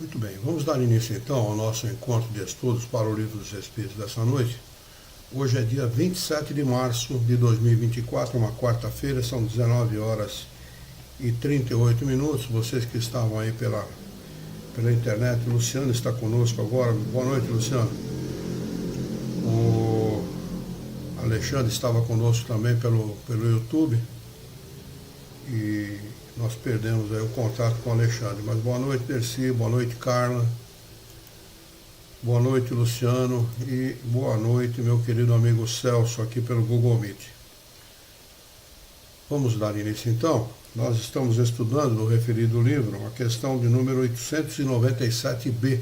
Muito bem, vamos dar início então ao nosso encontro de estudos para o Livro dos Espíritos dessa noite. Hoje é dia 27 de março de 2024, uma quarta-feira, são 19 horas e 38 minutos. Vocês que estavam aí pela internet, Luciano está conosco agora. Boa noite, Luciano. O Alexandre estava conosco também pelo YouTube e nós perdemos aí o contato com o Alexandre. Mas boa noite, Dercy, boa noite, Carla, boa noite, Luciano, e boa noite, meu querido amigo Celso, aqui pelo Google Meet. Vamos dar início então. Nós estamos estudando no referido livro a questão de número 897b,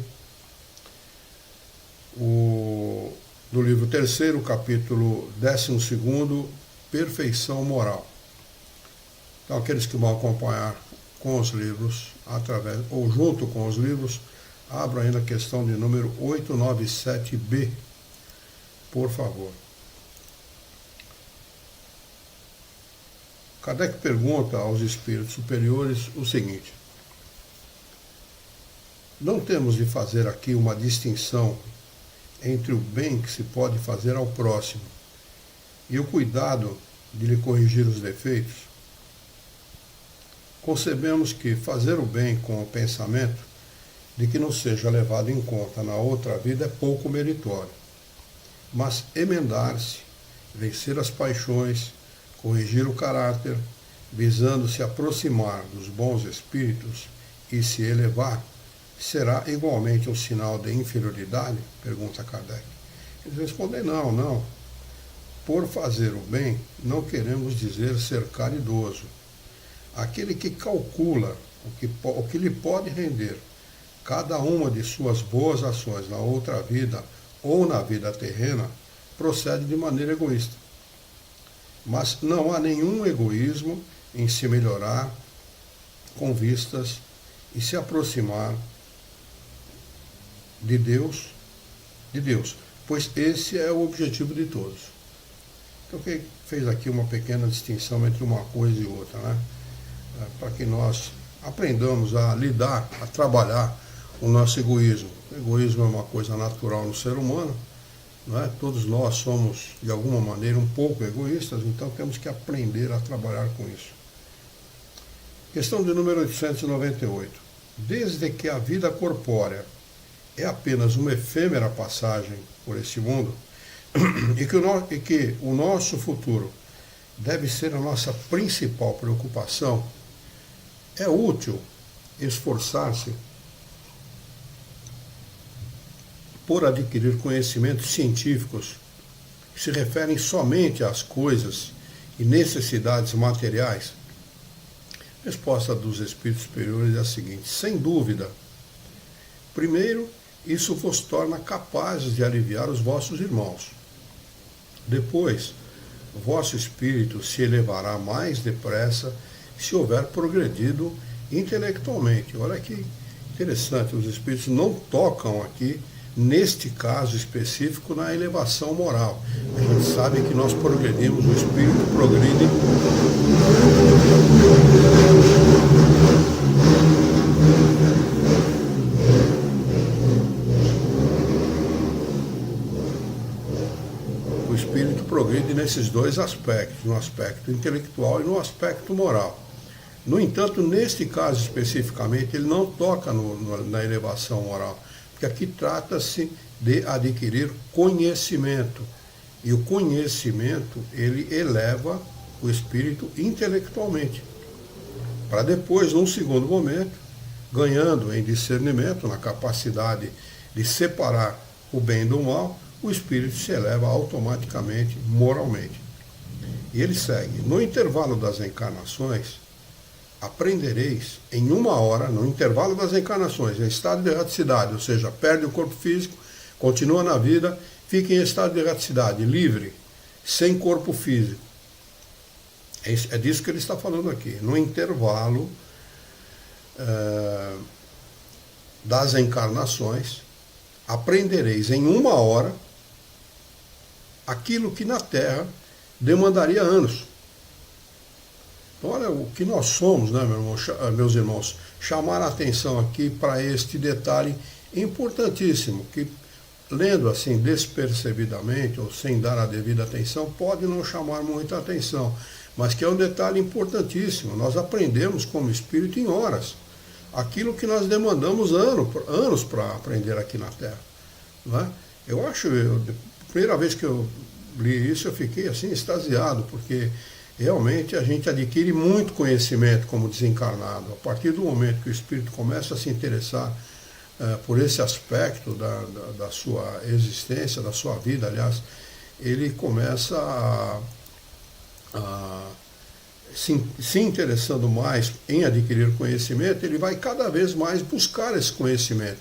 do livro 3º, capítulo 12º, Perfeição Moral. Então, aqueles que vão acompanhar com os livros, através ou junto com os livros, abram ainda a questão de número 897b, por favor. Kardec pergunta aos espíritos superiores o seguinte: não temos de fazer aqui uma distinção entre o bem que se pode fazer ao próximo e o cuidado de lhe corrigir os defeitos? Concebemos que fazer o bem com o pensamento de que não seja levado em conta na outra vida é pouco meritório, mas emendar-se, vencer as paixões, corrigir o caráter, visando se aproximar dos bons espíritos e se elevar, será igualmente um sinal de inferioridade? Pergunta Kardec. Eles respondem: não. Por fazer o bem, não queremos dizer ser caridoso. Aquele que calcula o que lhe pode render cada uma de suas boas ações na outra vida ou na vida terrena, procede de maneira egoísta. Mas não há nenhum egoísmo em se melhorar com vistas e se aproximar de Deus, pois esse é o objetivo de todos. Então, quem fez aqui uma pequena distinção entre uma coisa e outra, né? Para que nós aprendamos a lidar, a trabalhar o nosso egoísmo. O egoísmo é uma coisa natural no ser humano, não é? Todos nós somos, de alguma maneira, um pouco egoístas, então temos que aprender a trabalhar com isso. Questão de número 898. Desde que a vida corpórea é apenas uma efêmera passagem por este mundo, e que o nosso futuro deve ser a nossa principal preocupação, é útil esforçar-se por adquirir conhecimentos científicos que se referem somente às coisas e necessidades materiais? A resposta dos espíritos superiores é a seguinte: sem dúvida. Primeiro, isso vos torna capazes de aliviar os vossos irmãos. Depois, o vosso espírito se elevará mais depressa se houver progredido intelectualmente. Olha que interessante, os espíritos não tocam aqui, neste caso específico, na elevação moral. A gente sabe que nós progredimos, o espírito progride. O espírito progride nesses dois aspectos, no aspecto intelectual e no aspecto moral. No entanto, neste caso especificamente, ele não toca na elevação moral, porque aqui trata-se de adquirir conhecimento. E o conhecimento, ele eleva o espírito intelectualmente, para depois, num segundo momento, ganhando em discernimento, na capacidade de separar o bem do mal, o espírito se eleva automaticamente, moralmente. E ele segue: no intervalo das encarnações, aprendereis em 1 hora, no intervalo das encarnações, em estado de erraticidade, ou seja, perde o corpo físico, continua na vida, fica em estado de erraticidade, livre, sem corpo físico. É disso que ele está falando aqui. No intervalo das encarnações, aprendereis em 1 hora aquilo que na Terra demandaria anos. Então, olha o que nós somos, né, meus irmãos, chamar a atenção aqui para este detalhe importantíssimo, que lendo assim despercebidamente ou sem dar a devida atenção, pode não chamar muita atenção, mas que é um detalhe importantíssimo. Nós aprendemos como espírito em horas, aquilo que nós demandamos anos para aprender aqui na Terra. Não é? A primeira vez que eu li isso, eu fiquei assim extasiado, porque realmente a gente adquire muito conhecimento como desencarnado. A partir do momento que o espírito começa a se interessar por esse aspecto da sua existência, da sua vida, aliás, ele começa se interessando mais em adquirir conhecimento, ele vai cada vez mais buscar esse conhecimento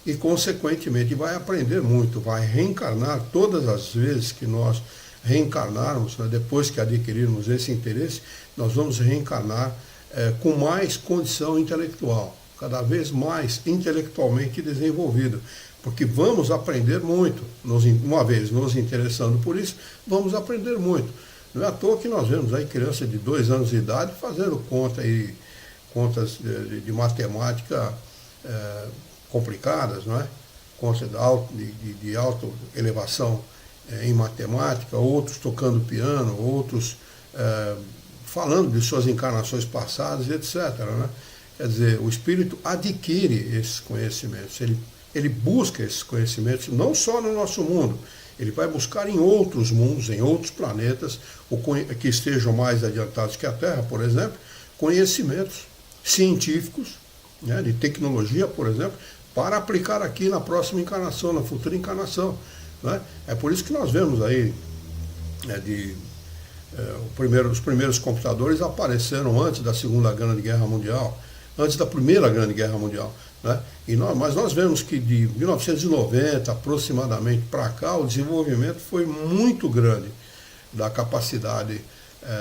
e, consequentemente, vai aprender muito, vai reencarnar todas as vezes que nós reencarnarmos, né, depois que adquirirmos esse interesse, nós vamos reencarnar com mais condição intelectual, cada vez mais intelectualmente desenvolvido, porque vamos aprender muito, uma vez nos interessando por isso, vamos aprender muito. Não é à toa que nós vemos aí crianças de 2 anos de idade fazendo contas de matemática complicadas, não é? Contas de alta elevação em matemática, outros tocando piano, outros falando de suas encarnações passadas, etc. Né? Quer dizer, o espírito adquire esses conhecimentos, ele busca esses conhecimentos não só no nosso mundo, ele vai buscar em outros mundos, em outros planetas, que estejam mais adiantados que a Terra, por exemplo, conhecimentos científicos, né, de tecnologia, por exemplo, para aplicar aqui na próxima encarnação, na futura encarnação. Né? É por isso que nós vemos aí, os primeiros computadores apareceram antes da Segunda Grande Guerra Mundial, antes da Primeira Grande Guerra Mundial. Né? Mas nós vemos que de 1990 aproximadamente para cá, o desenvolvimento foi muito grande da capacidade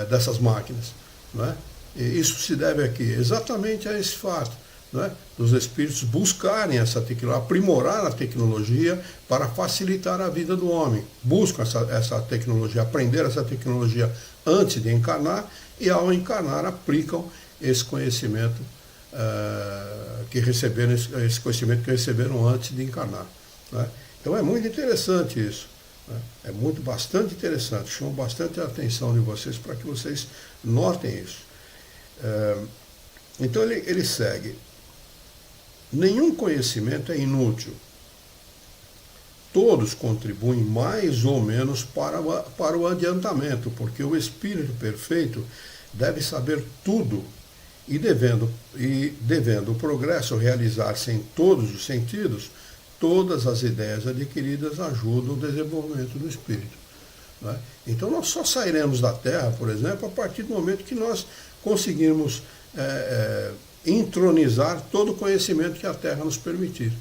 dessas máquinas. Né? E isso se deve aqui exatamente a esse fato, né? Dos espíritos buscarem essa tecnologia, aprimorar a tecnologia para facilitar a vida do homem. Buscam essa tecnologia, aprender essa tecnologia antes de encarnar e, ao encarnar, aplicam esse conhecimento esse conhecimento que receberam antes de encarnar. Né? Então é muito interessante isso. Né? É bastante interessante. Chamo bastante a atenção de vocês para que vocês notem isso. Então ele segue. Nenhum conhecimento é inútil. Todos contribuem mais ou menos para o adiantamento, porque o espírito perfeito deve saber tudo e devendo o progresso realizar-se em todos os sentidos, todas as ideias adquiridas ajudam o desenvolvimento do espírito. Né? Então nós só sairemos da Terra, por exemplo, a partir do momento que nós conseguirmos entronizar todo o conhecimento que a Terra nos permitir.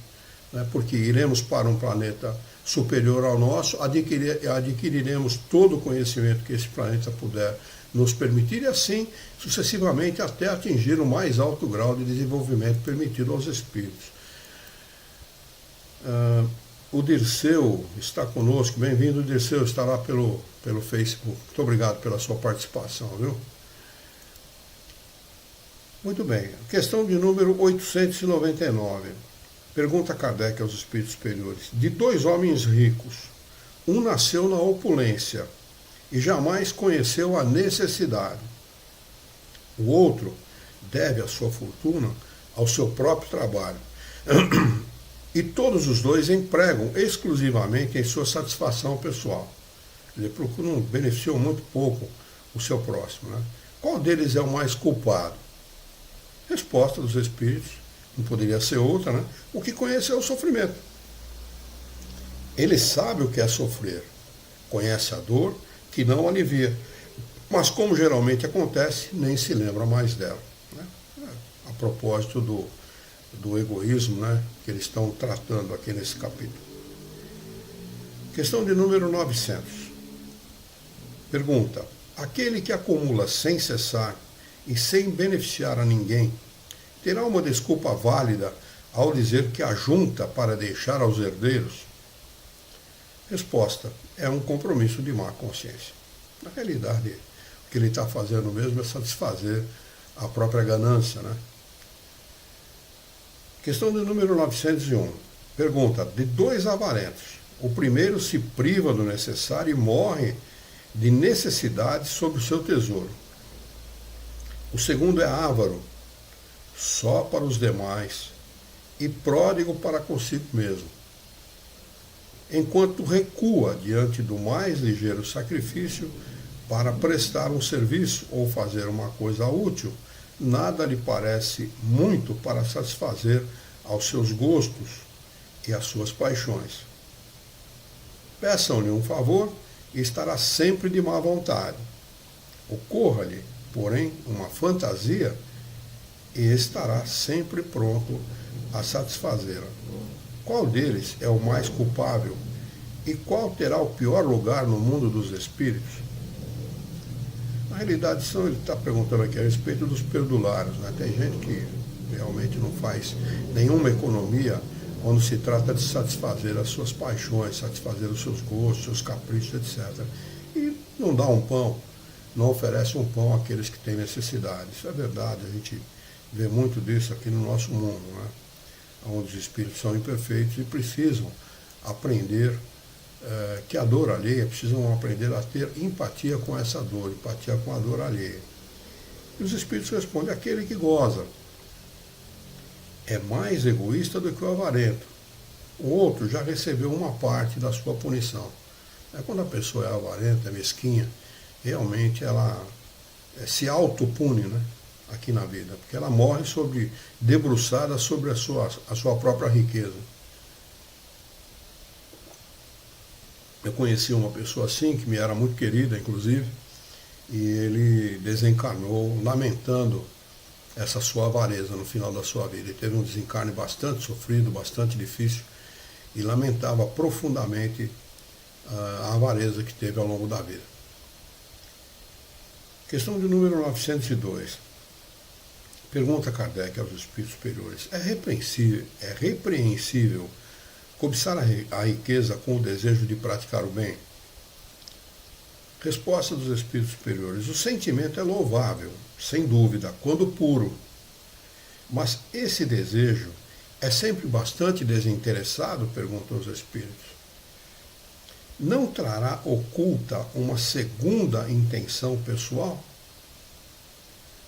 Né? Porque iremos para um planeta superior ao nosso, adquiriremos todo o conhecimento que esse planeta puder nos permitir e assim sucessivamente até atingir o mais alto grau de desenvolvimento permitido aos espíritos. O Dirceu está conosco, bem-vindo Dirceu, está lá pelo Facebook. Muito obrigado pela sua participação, viu? Muito bem, questão de número 899. Pergunta Kardec aos espíritos superiores. De 2 homens ricos, um nasceu na opulência e jamais conheceu a necessidade. O outro deve a sua fortuna ao seu próprio trabalho. E todos os dois empregam exclusivamente em sua satisfação pessoal. Eles procuram beneficiar muito pouco o seu próximo. Né? Qual deles é o mais culpado? Resposta dos espíritos, não poderia ser outra, né? O que conhece é o sofrimento. Ele sabe o que é sofrer, conhece a dor que não alivia, mas como geralmente acontece, nem se lembra mais dela. Né? A propósito do egoísmo, né, que eles estão tratando aqui nesse capítulo. Questão de número 900. Pergunta: aquele que acumula sem cessar e sem beneficiar a ninguém, terá uma desculpa válida ao dizer que ajunta para deixar aos herdeiros? Resposta: é um compromisso de má consciência. Na realidade, O que ele está fazendo mesmo é satisfazer a própria ganância, né? Questão de número 901. Pergunta: de dois avarentos, o primeiro se priva do necessário e morre de necessidade sobre o seu tesouro. O segundo é avaro, só para os demais, e pródigo para consigo mesmo. Enquanto recua diante do mais ligeiro sacrifício para prestar um serviço ou fazer uma coisa útil, nada lhe parece muito para satisfazer aos seus gostos e às suas paixões. Peçam-lhe um favor e estará sempre de má vontade. Ocorra-lhe, porém, uma fantasia e estará sempre pronto a satisfazê-la. Qual deles é o mais culpável e qual terá o pior lugar no mundo dos espíritos? Na realidade, ele está perguntando aqui a respeito dos perdulários, né? Tem gente que realmente não faz nenhuma economia quando se trata de satisfazer as suas paixões, satisfazer os seus gostos, seus caprichos, etc. E não dá um pão, não oferece um pão àqueles que têm necessidade. Isso é verdade, a gente vê muito disso aqui no nosso mundo, né? Onde os espíritos são imperfeitos e precisam aprender que a dor alheia, precisam aprender a ter empatia com essa dor, empatia com a dor alheia. E os espíritos respondem: aquele que goza é mais egoísta do que o avarento. O outro já recebeu uma parte da sua punição. Quando a pessoa é avarenta, é mesquinha, realmente ela se autopune, né, aqui na vida, porque ela morre debruçada sobre a sua própria riqueza. Eu conheci uma pessoa assim, que me era muito querida, inclusive, e ele desencarnou lamentando essa sua avareza no final da sua vida. Ele teve um desencarne bastante sofrido, bastante difícil, e lamentava profundamente a avareza que teve ao longo da vida. Questão de número 902. Pergunta Kardec aos espíritos superiores: é repreensível cobiçar a riqueza com o desejo de praticar o bem? Resposta dos espíritos superiores: o sentimento é louvável, sem dúvida, quando puro. Mas esse desejo é sempre bastante desinteressado? Perguntam os espíritos. Não trará oculta uma segunda intenção pessoal?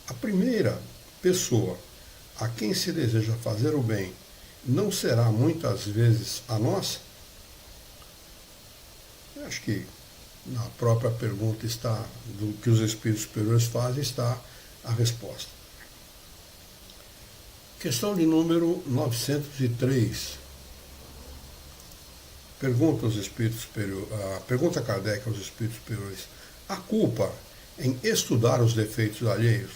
A primeira pessoa a quem se deseja fazer o bem não será muitas vezes a nossa? Eu acho que na própria pergunta do que os espíritos superiores fazem, está a resposta. Questão de número 903. Pergunta Kardec aos espíritos superiores: a culpa em estudar os defeitos alheios?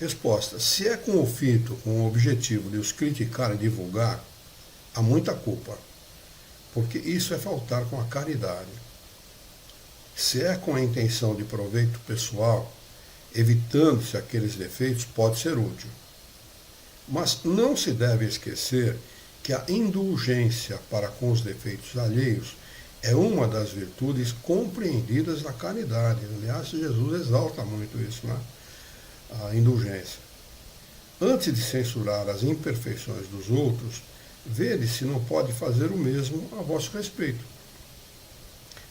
Resposta: se é com o objetivo de os criticar e divulgar, há muita culpa, porque isso é faltar com a caridade. Se é com a intenção de proveito pessoal, evitando-se aqueles defeitos, pode ser útil. Mas não se deve esquecer que a indulgência para com os defeitos alheios é uma das virtudes compreendidas na caridade. Aliás, Jesus exalta muito isso, né? A indulgência. Antes de censurar as imperfeições dos outros, vede se não pode fazer o mesmo a vosso respeito.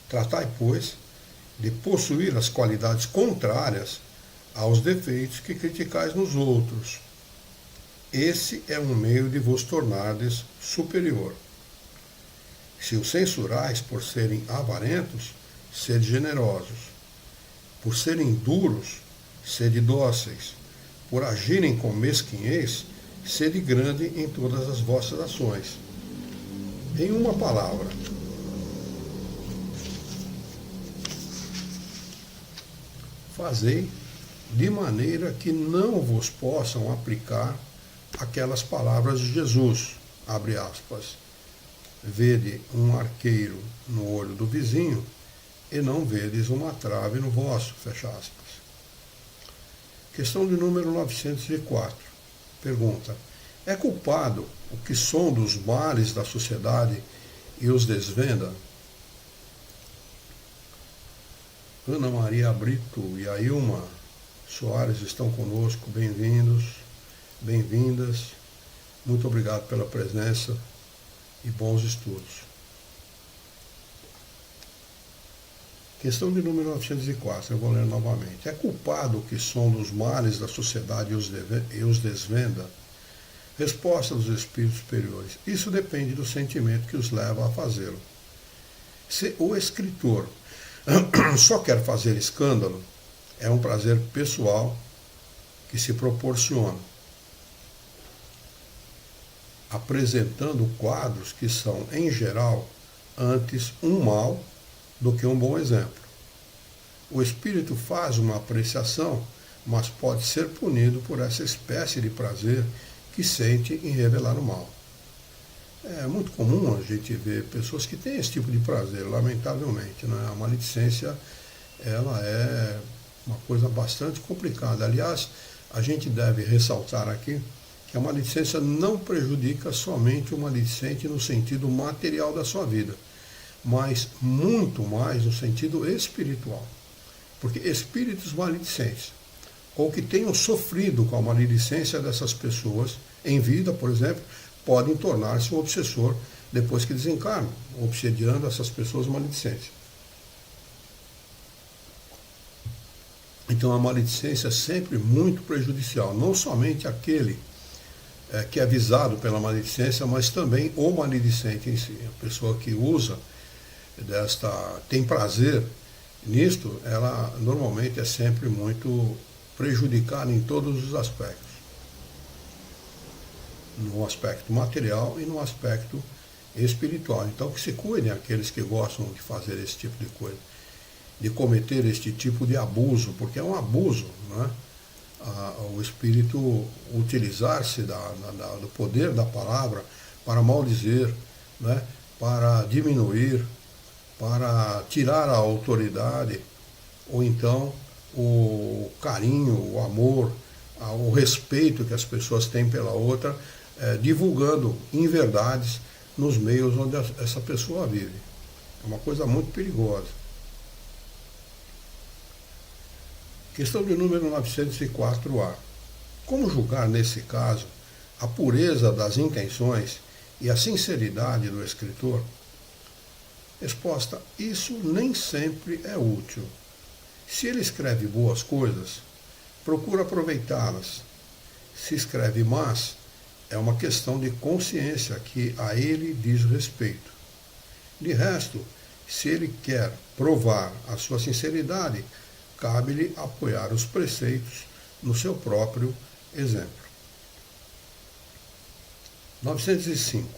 Tratai, pois, de possuir as qualidades contrárias aos defeitos que criticais nos outros. Esse é um meio de vos tornardes superior. Se os censurais por serem avarentos, sede generosos. Por serem duros, sede dóceis. Por agirem com mesquinhez, sede grande em todas as vossas ações. Em uma palavra, fazei de maneira que não vos possam aplicar aquelas palavras de Jesus, abre aspas, vede um arqueiro no olho do vizinho e não vedes uma trave no vosso, fecha aspas. Questão de número 904. Pergunta: é culpado o que sonda os males da sociedade e os desvenda? Ana Maria Brito e a Ilma Soares estão conosco, bem-vindos, bem-vindas. Muito obrigado pela presença e bons estudos. Questão de número 904, eu vou ler novamente. É culpado o que sonda os males da sociedade e os desvenda? Resposta dos espíritos superiores. Isso depende do sentimento que os leva a fazê-lo. Se o escritor só quer fazer escândalo, é um prazer pessoal que se proporciona, apresentando quadros que são, em geral, antes um mal do que um bom exemplo. O espírito faz uma apreciação, mas pode ser punido por essa espécie de prazer que sente em revelar o mal. É muito comum a gente ver pessoas que têm esse tipo de prazer, lamentavelmente, né? A maledicência, ela é uma coisa bastante complicada. Aliás, a gente deve ressaltar aqui que a maledicência não prejudica somente o maledicente no sentido material da sua vida, mas muito mais no sentido espiritual. Porque espíritos maledicentes, ou que tenham sofrido com a maledicência dessas pessoas em vida, por exemplo, podem tornar-se um obsessor depois que desencarnam, obsediando essas pessoas maledicentes. Então a maledicência é sempre muito prejudicial, não somente aquele que é visado pela maledicência, mas também o maledicente em si. A pessoa que usa tem prazer nisto, ela normalmente é sempre muito prejudicada em todos os aspectos. No aspecto material e no aspecto espiritual. Então que se cuidem aqueles que gostam de fazer esse tipo de coisa, de cometer este tipo de abuso, porque é um abuso, né? O espírito utilizar-se do poder da palavra para maldizer, né? Para diminuir, para tirar a autoridade, ou então o carinho, o amor, o respeito que as pessoas têm pela outra, divulgando inverdades nos meios onde essa pessoa vive. É uma coisa muito perigosa. Questão de número 904A. Como julgar, nesse caso, a pureza das intenções e a sinceridade do escritor? Resposta: isso nem sempre é útil. Se ele escreve boas coisas, procura aproveitá-las. Se escreve más, é uma questão de consciência que a ele diz respeito. De resto, se ele quer provar a sua sinceridade, cabe-lhe apoiar os preceitos no seu próprio exemplo. 905.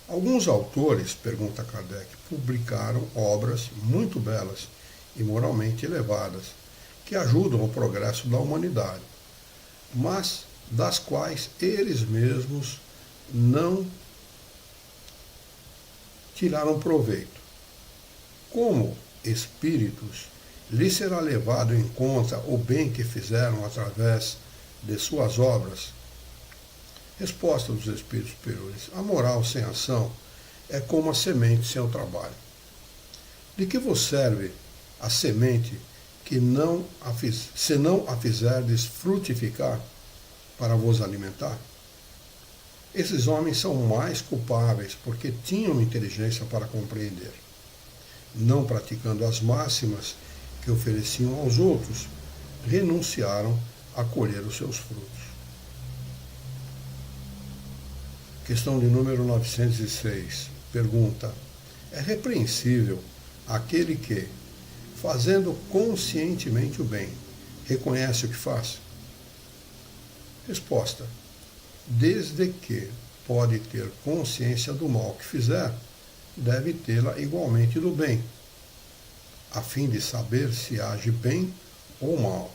Alguns autores, pergunta Kardec, publicaram obras muito belas e moralmente elevadas, que ajudam ao progresso da humanidade, mas das quais eles mesmos não tiraram proveito. Como espíritos, lhe será levado em conta o bem que fizeram através de suas obras? Resposta dos espíritos superiores: a moral sem ação é como a semente sem o trabalho. De que vos serve a semente que se não a fizerdes frutificar para vos alimentar? Esses homens são mais culpáveis porque tinham inteligência para compreender. Não praticando as máximas que ofereciam aos outros, renunciaram a colher os seus frutos. Questão de número 906. Pergunta: é repreensível aquele que, fazendo conscientemente o bem, reconhece o que faz? Resposta: desde que pode ter consciência do mal que fizer, deve tê-la igualmente do bem, a fim de saber se age bem ou mal.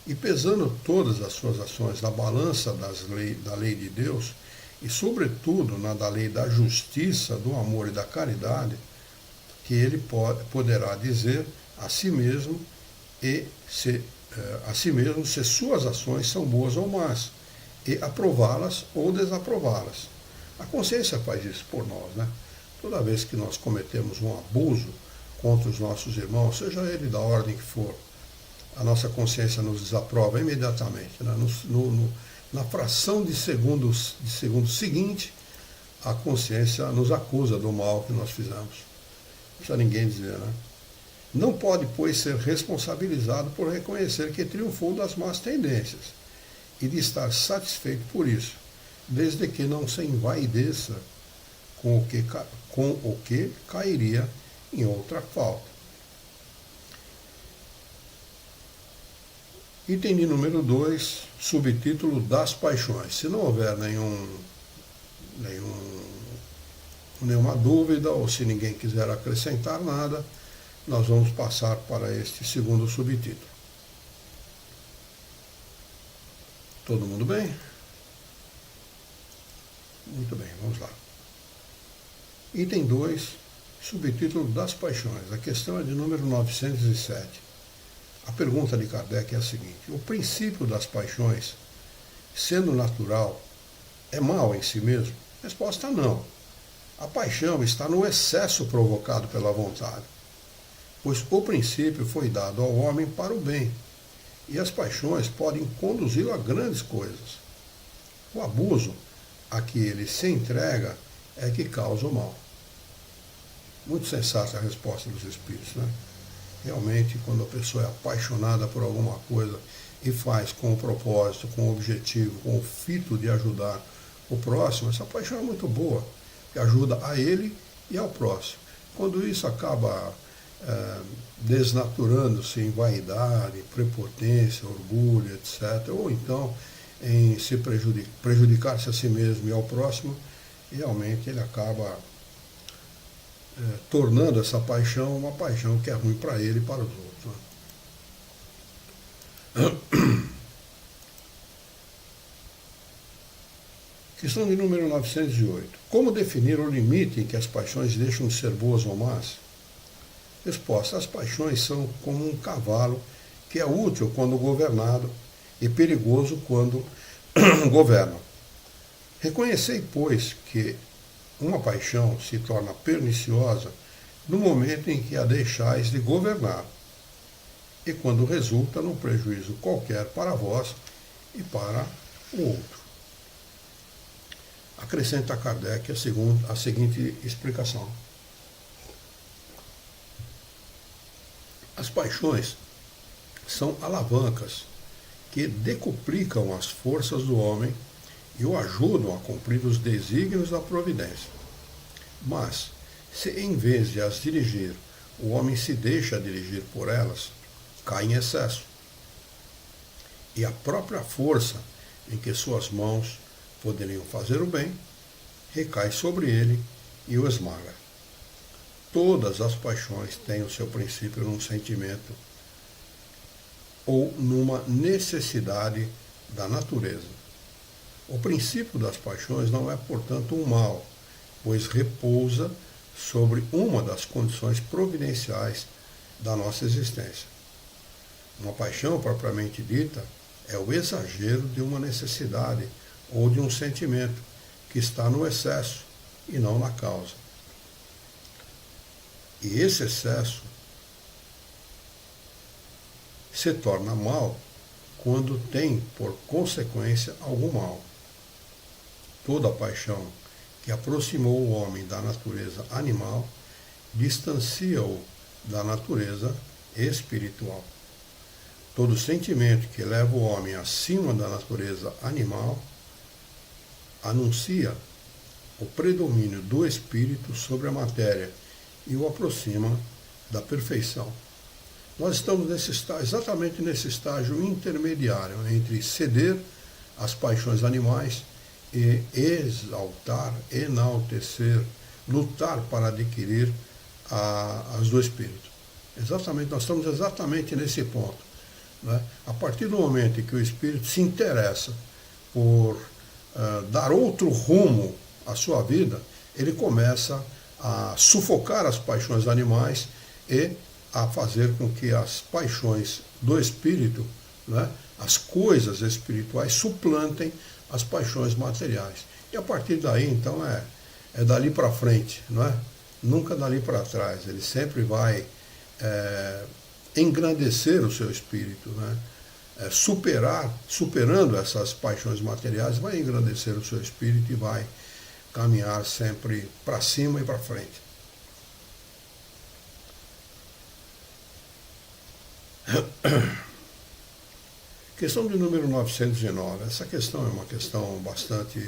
E pesando todas as suas ações na balança da lei de Deus, e sobretudo na da lei da justiça, do amor e da caridade, que ele poderá dizer a si mesmo se suas ações são boas ou más, e aprová-las ou desaprová-las. A consciência faz isso por nós, né? Toda vez que nós cometemos um abuso contra os nossos irmãos, seja ele da ordem que for, a nossa consciência nos desaprova imediatamente. Né? Na fração de segundo seguinte, a consciência nos acusa do mal que nós fizemos. Não precisa ninguém dizer, né? Não pode, pois, ser responsabilizado por reconhecer que triunfou das más tendências e de estar satisfeito por isso, desde que não se envaideça com o que cairia em outra falta. Item de número 2, subtítulo das paixões. Se não houver nenhuma dúvida, ou se ninguém quiser acrescentar nada, nós vamos passar para este segundo subtítulo. Todo mundo bem? Muito bem, vamos lá. Item 2, subtítulo das paixões. A questão é de número 907. A pergunta de Kardec é a seguinte: o princípio das paixões, sendo natural, é mal em si mesmo? Resposta: não. A paixão está no excesso provocado pela vontade, pois o princípio foi dado ao homem para o bem, e as paixões podem conduzi-lo a grandes coisas. O abuso a que ele se entrega é que causa o mal. Muito sensata a resposta dos espíritos, né? Realmente, quando a pessoa é apaixonada por alguma coisa e faz com o propósito, com o objetivo, com o fito de ajudar o próximo, essa paixão é muito boa, que ajuda a ele e ao próximo. Quando isso acaba desnaturando-se em vaidade, prepotência, orgulho, etc., ou então em se prejudicar-se a si mesmo e ao próximo, realmente ele acaba tornando essa paixão uma paixão que é ruim para ele e para os outros. Né? Questão de número 908. Como definir o limite em que as paixões deixam de ser boas ou más? Resposta: as paixões são como um cavalo que é útil quando governado e perigoso quando governa. Reconhecei, pois, que uma paixão se torna perniciosa no momento em que a deixais de governar e quando resulta num prejuízo qualquer para vós e para o outro. Acrescenta Kardec a seguinte explicação. As paixões são alavancas que decuplicam as forças do homem e o ajudam a cumprir os desígnios da providência. Mas, se em vez de as dirigir, o homem se deixa dirigir por elas, cai em excesso. E a própria força em que suas mãos poderiam fazer o bem, recai sobre ele e o esmaga. Todas as paixões têm o seu princípio num sentimento ou numa necessidade da natureza. O princípio das paixões não é, portanto, um mal, pois repousa sobre uma das condições providenciais da nossa existência. Uma paixão propriamente dita é o exagero de uma necessidade ou de um sentimento que está no excesso e não na causa. E esse excesso se torna mal quando tem por consequência algum mal. Toda paixão que aproximou o homem da natureza animal distancia-o da natureza espiritual. Todo sentimento que leva o homem acima da natureza animal anuncia o predomínio do espírito sobre a matéria e o aproxima da perfeição. Nós estamos exatamente nesse estágio intermediário entre ceder às paixões animais e exaltar, enaltecer, lutar para adquirir as do espírito. Nós estamos exatamente nesse ponto. Né? A partir do momento em que o espírito se interessa por dar outro rumo à sua vida, ele começa a sufocar as paixões animais e a fazer com que as paixões do espírito, né, as coisas espirituais, suplantem as paixões materiais. E a partir daí, então, é dali para frente, não é? Nunca dali para trás. Ele sempre vai engrandecer o seu espírito, né? Superando essas paixões materiais, vai engrandecer o seu espírito e vai caminhar sempre para cima e para frente. Questão de número 909. Essa questão é uma questão bastante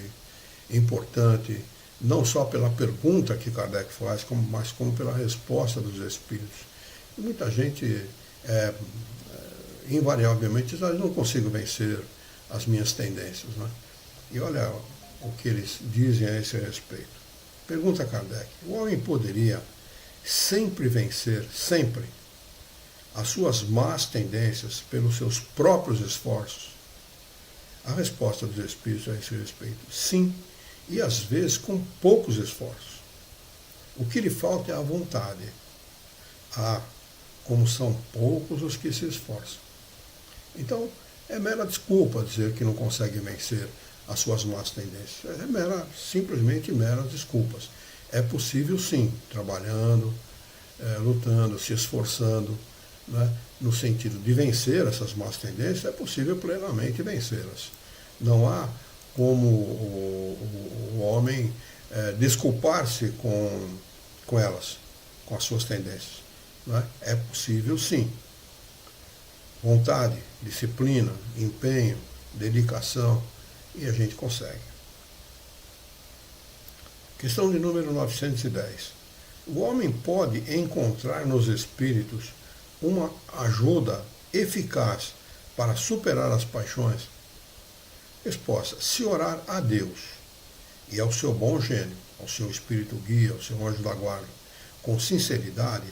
importante, não só pela pergunta que Kardec faz, mas como pela resposta dos espíritos. E muita gente, invariavelmente, diz: não consigo vencer as minhas tendências, né? E olha o que eles dizem a esse respeito. Pergunta Kardec: o homem poderia sempre vencer, sempre, as suas más tendências pelos seus próprios esforços? A resposta dos espíritos a esse respeito: sim, e às vezes com poucos esforços. O que lhe falta é a vontade. Como são poucos os que se esforçam. Então, é mera desculpa dizer que não consegue vencer as suas más tendências. Simplesmente meras desculpas. É possível sim, trabalhando, lutando, se esforçando, né, no sentido de vencer essas más tendências, é possível plenamente vencê-las. Não há como o homem desculpar-se com elas, com as suas tendências. Né? É possível sim. Vontade, disciplina, empenho, dedicação, e a gente consegue. Questão de número 910. O homem pode encontrar nos espíritos uma ajuda eficaz para superar as paixões? Resposta: se orar a Deus e ao seu bom gênio, ao seu espírito guia, ao seu anjo da guarda, com sinceridade,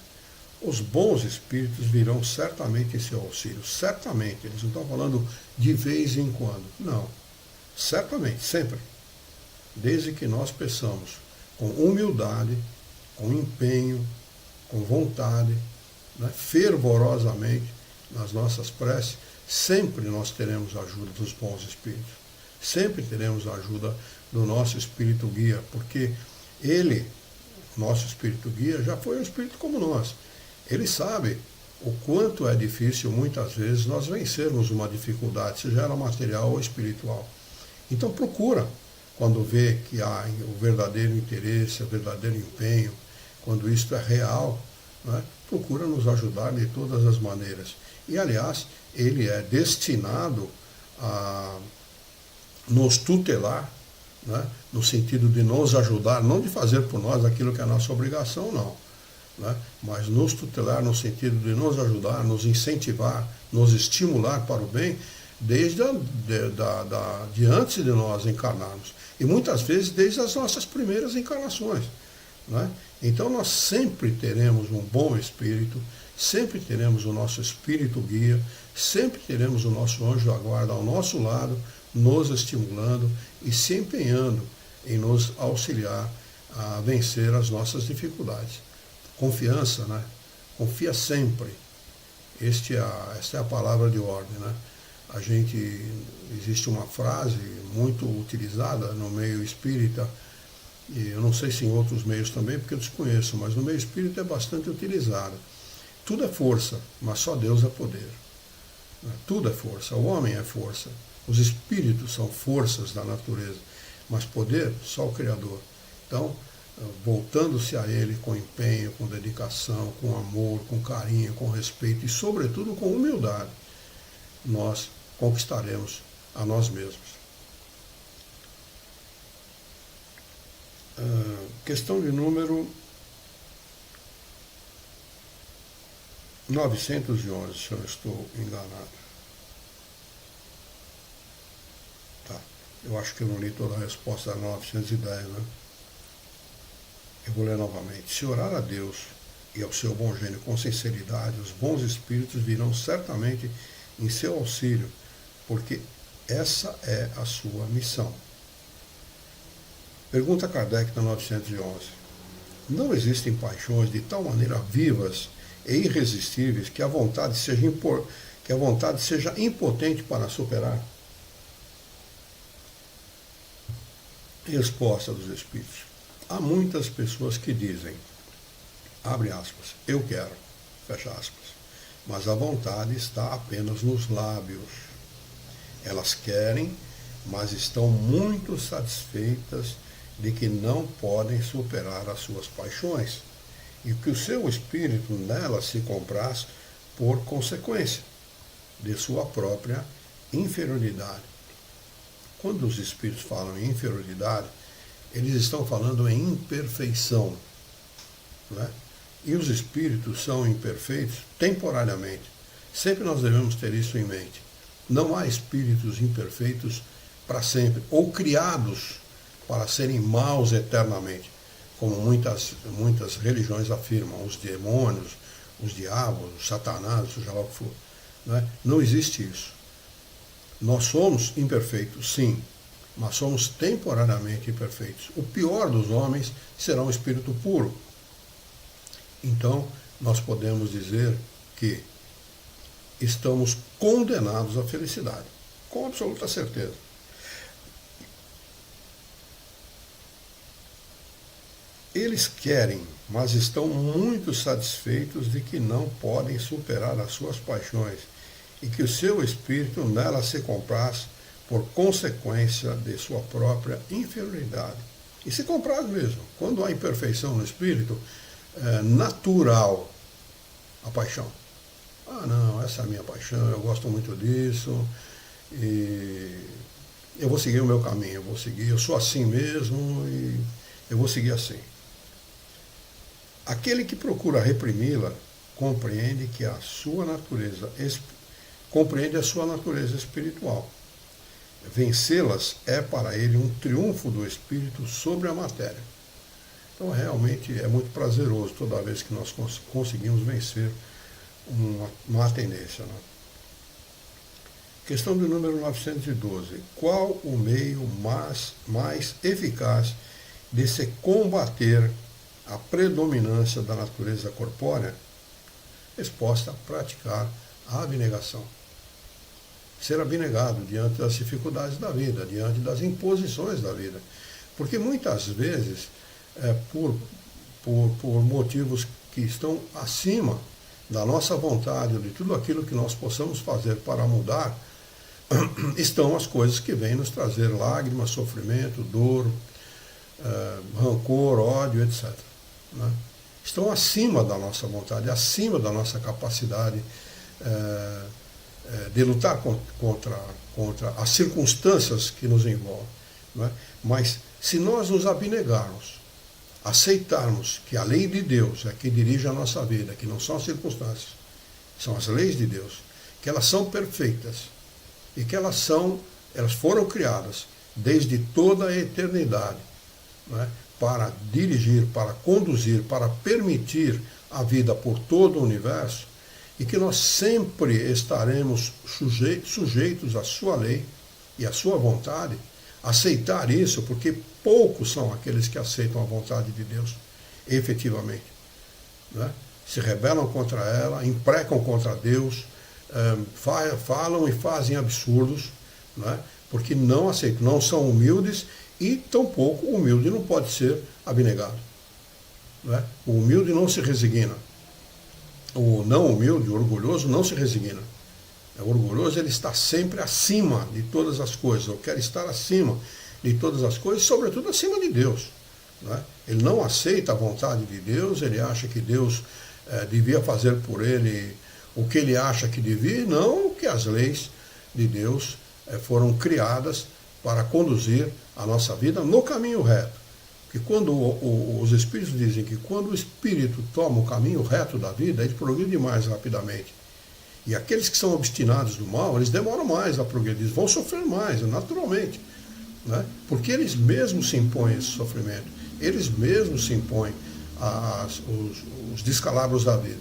os bons espíritos virão certamente em seu auxílio. Certamente, eles não estão falando de vez em quando. Não. Certamente, sempre. Desde que nós peçamos com humildade, com empenho, com vontade, né, fervorosamente nas nossas preces, sempre nós teremos a ajuda dos bons espíritos. Sempre teremos a ajuda do nosso espírito guia, porque ele, nosso espírito guia, já foi um espírito como nós. Ele sabe o quanto é difícil, muitas vezes, nós vencermos uma dificuldade, seja ela material ou espiritual. Então procura, quando vê que há o verdadeiro interesse, o verdadeiro empenho, quando isto é real, né, procura nos ajudar de todas as maneiras. E, aliás, ele é destinado a nos tutelar, né, no sentido de nos ajudar, não de fazer por nós aquilo que é a nossa obrigação, não. Né, mas nos tutelar no sentido de nos ajudar, nos incentivar, nos estimular para o bem, desde de antes de nós encarnarmos. E muitas vezes desde as nossas primeiras encarnações. Né? Então nós sempre teremos um bom espírito, sempre teremos o nosso espírito guia, sempre teremos o nosso anjo da guarda ao nosso lado, nos estimulando e se empenhando em nos auxiliar a vencer as nossas dificuldades. Confiança, né? Confia sempre. Esta é a palavra de ordem, né? Existe uma frase muito utilizada no meio espírita, e eu não sei se em outros meios também, porque eu desconheço, mas no meio espírita é bastante utilizada. Tudo é força, mas só Deus é poder. Tudo é força, o homem é força, os espíritos são forças da natureza, mas poder, só o Criador. Então, voltando-se a Ele com empenho, com dedicação, com amor, com carinho, com respeito e, sobretudo, com humildade, nós conquistaremos a nós mesmos. Questão de número 911, se eu não estou enganado. Tá, eu acho que eu não li toda a resposta da 910, né? Eu vou ler novamente. Se orar a Deus e ao seu bom gênio com sinceridade, os bons espíritos virão certamente em seu auxílio, porque essa é a sua missão. Pergunta Kardec na 911. Não existem paixões de tal maneira vivas e irresistíveis que a vontade seja impotente para superar? Resposta dos Espíritos. Há muitas pessoas que dizem, abre aspas, eu quero, fecha aspas. Mas a vontade está apenas nos lábios. Elas querem, mas estão muito satisfeitas de que não podem superar as suas paixões e que o seu espírito nelas se compraz por consequência de sua própria inferioridade. Quando os espíritos falam em inferioridade, eles estão falando em imperfeição, não é? E os espíritos são imperfeitos temporariamente. Sempre nós devemos ter isso em mente. Não há espíritos imperfeitos para sempre, ou criados para serem maus eternamente, como muitas religiões afirmam, os demônios, os diabos, os satanás, seja lá o que for. Não é? Não existe isso. Nós somos imperfeitos, sim, mas somos temporariamente imperfeitos. O pior dos homens será um espírito puro. Então, nós podemos dizer que estamos condenados à felicidade, com absoluta certeza. Eles querem, mas estão muito satisfeitos de que não podem superar as suas paixões e que o seu espírito nela se compraz por consequência de sua própria inferioridade. E se compraz mesmo. Quando há imperfeição no espírito, é natural a paixão. Ah, não, essa é a minha paixão, eu gosto muito disso, e eu vou seguir o meu caminho, eu sou assim mesmo, e eu vou seguir assim. Aquele que procura reprimi-la compreende a sua natureza espiritual. Vencê-las é para ele um triunfo do espírito sobre a matéria. Então realmente é muito prazeroso toda vez que nós conseguimos vencer uma tendência. Né? Questão do número 912. Qual o meio mais eficaz de se combater a predominância da natureza corpórea? Resposta: praticar a abnegação. Ser abnegado diante das dificuldades da vida, diante das imposições da vida. Porque muitas vezes, por motivos que estão acima da nossa vontade, de tudo aquilo que nós possamos fazer para mudar, estão as coisas que vêm nos trazer lágrimas, sofrimento, dor, rancor, ódio, etc. Né? Estão acima da nossa vontade, acima da nossa capacidade de lutar contra as circunstâncias que nos envolvem. Né? Mas se nós nos abnegarmos, aceitarmos que a lei de Deus é que dirige a nossa vida, que não são as circunstâncias, são as leis de Deus, que elas são perfeitas e que elas foram criadas desde toda a eternidade, né, para dirigir, para conduzir, para permitir a vida por todo o universo, e que nós sempre estaremos sujeitos à sua lei e à sua vontade. Aceitar isso, porque poucos são aqueles que aceitam a vontade de Deus, efetivamente. Né? Se rebelam contra ela, imprecam contra Deus, falam e fazem absurdos, né? Porque não aceitam, não são humildes, e tampouco o humilde não pode ser abnegado. Né? O humilde não se resigna. O não humilde, o orgulhoso, não se resigna. O orgulhoso, ele está sempre acima de todas as coisas. Eu quero estar acima de todas as coisas, sobretudo acima de Deus. Né? Ele não aceita a vontade de Deus, ele acha que Deus devia fazer por ele o que ele acha que devia, e não que as leis de Deus foram criadas para conduzir a nossa vida no caminho reto. Que quando os espíritos dizem que quando o espírito toma o caminho reto da vida, ele progride mais rapidamente. E aqueles que são obstinados do mal, eles demoram mais a progredir, vão sofrer mais, naturalmente. Né? Porque eles mesmos se impõem esse sofrimento, eles mesmos se impõem os descalabros da vida.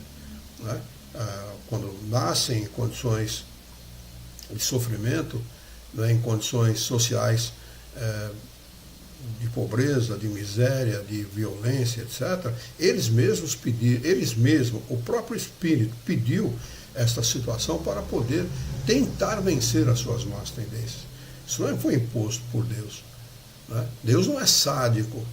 Né? Quando nascem em condições de sofrimento, né, em condições sociais de pobreza, de miséria, de violência, etc., eles mesmos, o próprio Espírito pediu esta situação para poder tentar vencer as suas más tendências. Isso não foi imposto por Deus. Né? Deus não é sádico,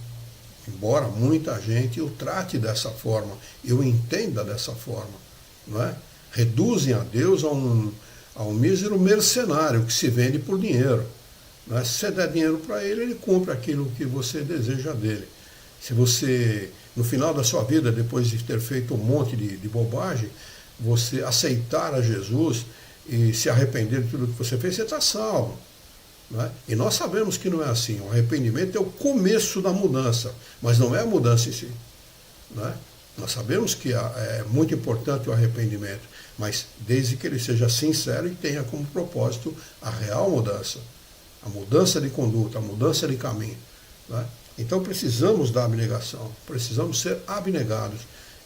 embora muita gente o trate dessa forma, e o entenda dessa forma. não é? Reduzem a Deus a um mísero mercenário que se vende por dinheiro. Não é? Se você der dinheiro para ele, ele cumpre aquilo que você deseja dele. Se você, no final da sua vida, depois de ter feito um monte de bobagem, você aceitar a Jesus e se arrepender de tudo que você fez, você está salvo. Não é? E nós sabemos que não é assim. O arrependimento é o começo da mudança, mas não é a mudança em si. Não é? Nós sabemos que é muito importante o arrependimento, mas desde que ele seja sincero e tenha como propósito a real mudança, a mudança de conduta, a mudança de caminho. Não é? Então precisamos da abnegação, precisamos ser abnegados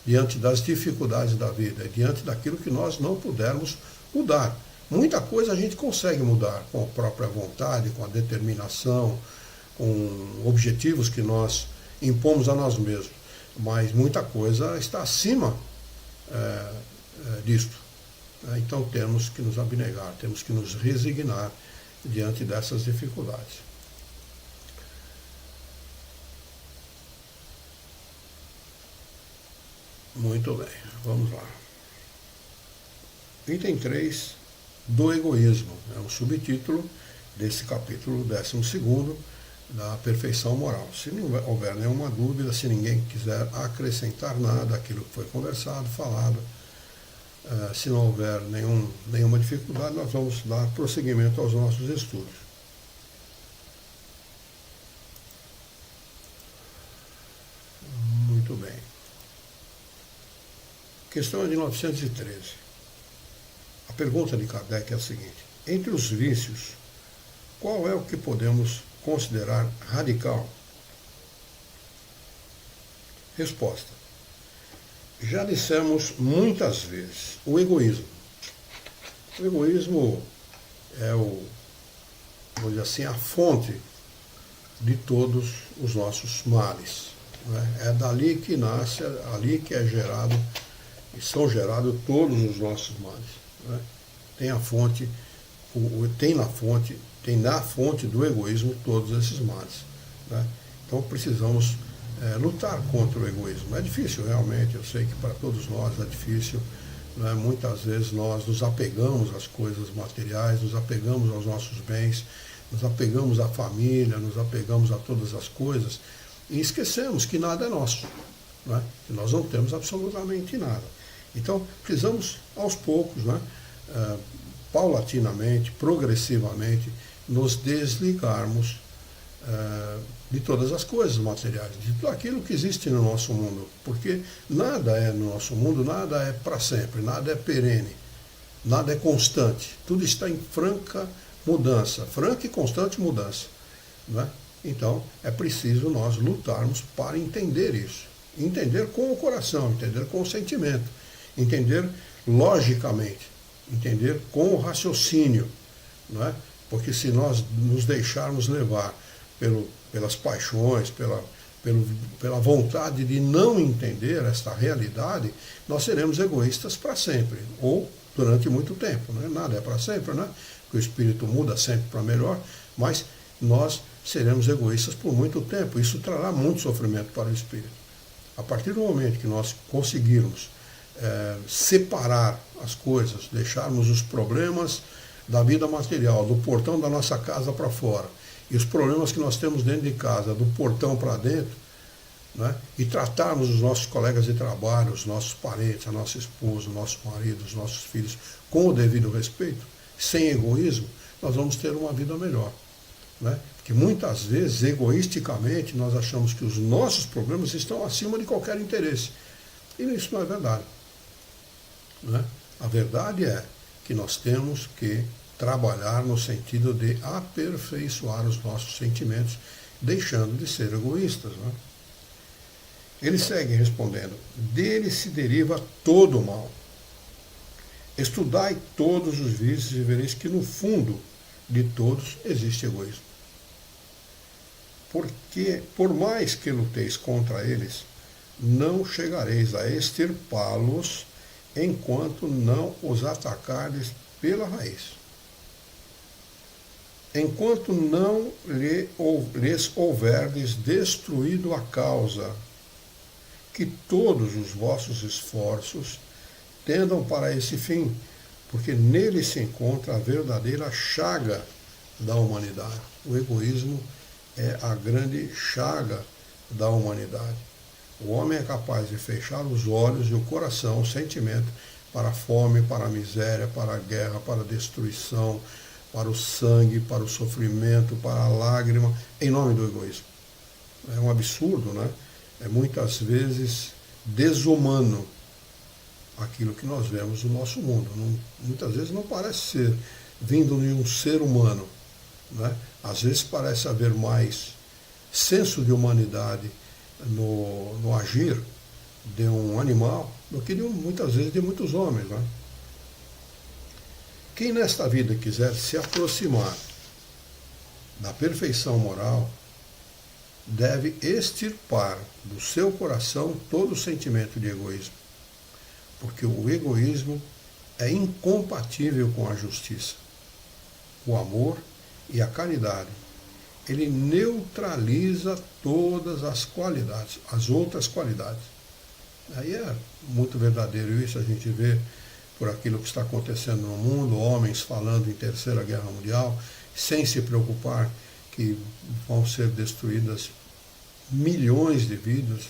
diante das dificuldades da vida, diante daquilo que nós não pudermos mudar. Muita coisa a gente consegue mudar com a própria vontade, com a determinação, com objetivos que nós impomos a nós mesmos. Mas muita coisa está acima disto. Então temos que nos abnegar, temos que nos resignar diante dessas dificuldades. Muito bem, vamos lá. Item 3, do egoísmo. É um subtítulo desse capítulo 12º, da perfeição moral. Se não houver nenhuma dúvida, se ninguém quiser acrescentar nada àquilo que foi conversado, falado, se não houver nenhuma dificuldade, nós vamos dar prosseguimento aos nossos estudos. Muito bem. Questão de 913. A pergunta de Kardec é a seguinte: entre os vícios, qual é o que podemos considerar radical? Resposta: já dissemos muitas vezes, o egoísmo. O egoísmo é vamos dizer assim, a fonte de todos os nossos males. Né? É dali que nasce, ali que é gerado, e são gerados todos os nossos males. Né? Tem a fonte, tem na fonte do egoísmo todos esses males. Né? Então precisamos lutar contra o egoísmo. É difícil realmente, eu sei que para todos nós é difícil. Né? Muitas vezes nós nos apegamos às coisas materiais, nos apegamos aos nossos bens, nos apegamos à família, nos apegamos a todas as coisas e esquecemos que nada é nosso. Né? Que nós não temos absolutamente nada. Então precisamos aos poucos, né? Paulatinamente, progressivamente, nos desligarmos de todas as coisas materiais, de tudo aquilo que existe no nosso mundo, porque nada é no nosso mundo, nada é para sempre, nada é perene, nada é constante, tudo está em franca mudança, franca e constante mudança. Não é? Então é preciso nós lutarmos para entender isso, entender com o coração, entender com o sentimento, entender logicamente, entender com o raciocínio, não é? Porque se nós nos deixarmos levar pelas paixões, pela vontade de não entender esta realidade, nós seremos egoístas para sempre, ou durante muito tempo. Né? Nada é para sempre, né? Porque o espírito muda sempre para melhor, mas nós seremos egoístas por muito tempo. Isso trará muito sofrimento para o espírito. A partir do momento que nós conseguirmos separar as coisas, deixarmos os problemas da vida material, do portão da nossa casa para fora, e os problemas que nós temos dentro de casa, do portão para dentro, né? E tratarmos os nossos colegas de trabalho, os nossos parentes, a nossa esposa, o nosso marido, os nossos filhos, com o devido respeito, sem egoísmo, nós vamos ter uma vida melhor. Né? Porque muitas vezes, egoisticamente, nós achamos que os nossos problemas estão acima de qualquer interesse. E isso não é verdade. Né? A verdade é que nós temos que trabalhar no sentido de aperfeiçoar os nossos sentimentos, deixando de ser egoístas. Né? Ele segue respondendo: dele se deriva todo o mal. Estudai todos os vícios e vereis que no fundo de todos existe egoísmo. Porque, por mais que luteis contra eles, não chegareis a extirpá-los enquanto não os atacardes pela raiz. Enquanto não lhes houverdes destruído a causa, que todos os vossos esforços tendam para esse fim, porque nele se encontra a verdadeira chaga da humanidade. O egoísmo é a grande chaga da humanidade. O homem é capaz de fechar os olhos e o coração, o sentimento, para a fome, para a miséria, para a guerra, para a destruição, para o sangue, para o sofrimento, para a lágrima, em nome do egoísmo. É um absurdo, né? É muitas vezes desumano aquilo que nós vemos no nosso mundo. Muitas vezes não parece ser vindo de um ser humano, né? Às vezes parece haver mais senso de humanidade no agir de um animal do que muitas vezes de muitos homens, né? Quem nesta vida quiser se aproximar da perfeição moral deve extirpar do seu coração todo o sentimento de egoísmo, porque o egoísmo é incompatível com a justiça. O amor e a caridade, ele neutraliza todas as qualidades, as outras qualidades. Aí é muito verdadeiro isso, a gente vê por aquilo que está acontecendo no mundo, homens falando em Terceira Guerra Mundial, sem se preocupar que vão ser destruídas milhões de vidas,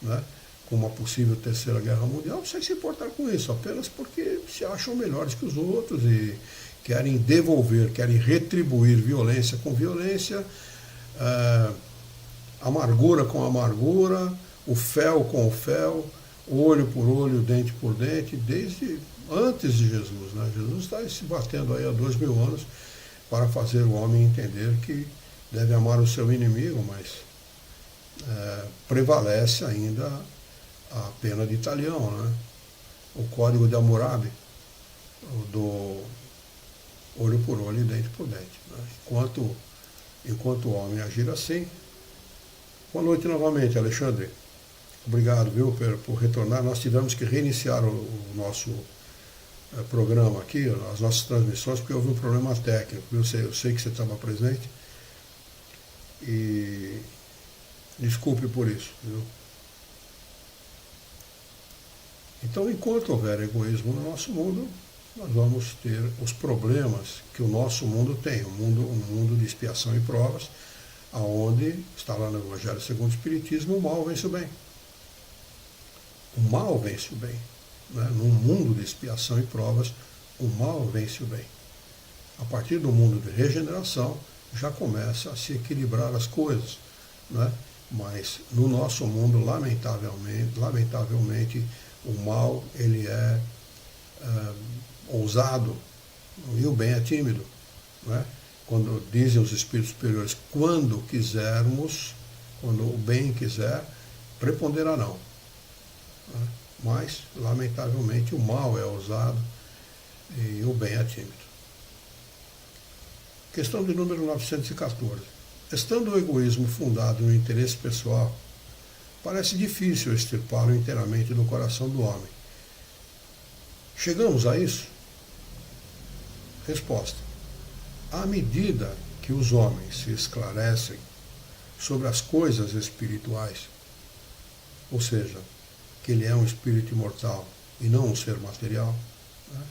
né, com uma possível Terceira Guerra Mundial, sem se importar com isso, apenas porque se acham melhores que os outros e querem devolver, querem retribuir violência com violência, amargura com amargura, o fel com o fel, olho por olho, dente por dente, desde antes de Jesus, né? Jesus está se batendo aí há 2000 anos para fazer o homem entender que deve amar o seu inimigo, mas prevalece ainda a pena de talião, né? O código de Hammurabi, do olho por olho e dente por dente, né? Enquanto o homem agir assim. Boa noite novamente, Alexandre. Obrigado, viu, por retornar. Nós tivemos que reiniciar o nosso programa aqui, as nossas transmissões, porque houve um problema técnico. Eu sei que você estava presente e desculpe por isso, viu? Então, enquanto houver egoísmo no nosso mundo, nós vamos ter os problemas que o nosso mundo tem, um mundo de expiação e provas, aonde está lá no Evangelho segundo o Espiritismo, o mal vence o bem. O mal vence o bem. Né? Num mundo de expiação e provas, o mal vence o bem. A partir do mundo de regeneração, já começa a se equilibrar as coisas. Né? Mas no nosso mundo, lamentavelmente, o mal ele é ousado e o bem é tímido. Né? Quando dizem os espíritos superiores, quando quisermos, quando o bem quiser, preponderarão. Né? Mas, lamentavelmente, o mal é ousado e o bem é tímido. Questão de número 914. Estando o egoísmo fundado no interesse pessoal, parece difícil extirpá-lo inteiramente do coração do homem. Chegamos a isso? Resposta. À medida que os homens se esclarecem sobre as coisas espirituais, ou seja, que ele é um espírito imortal e não um ser material, né?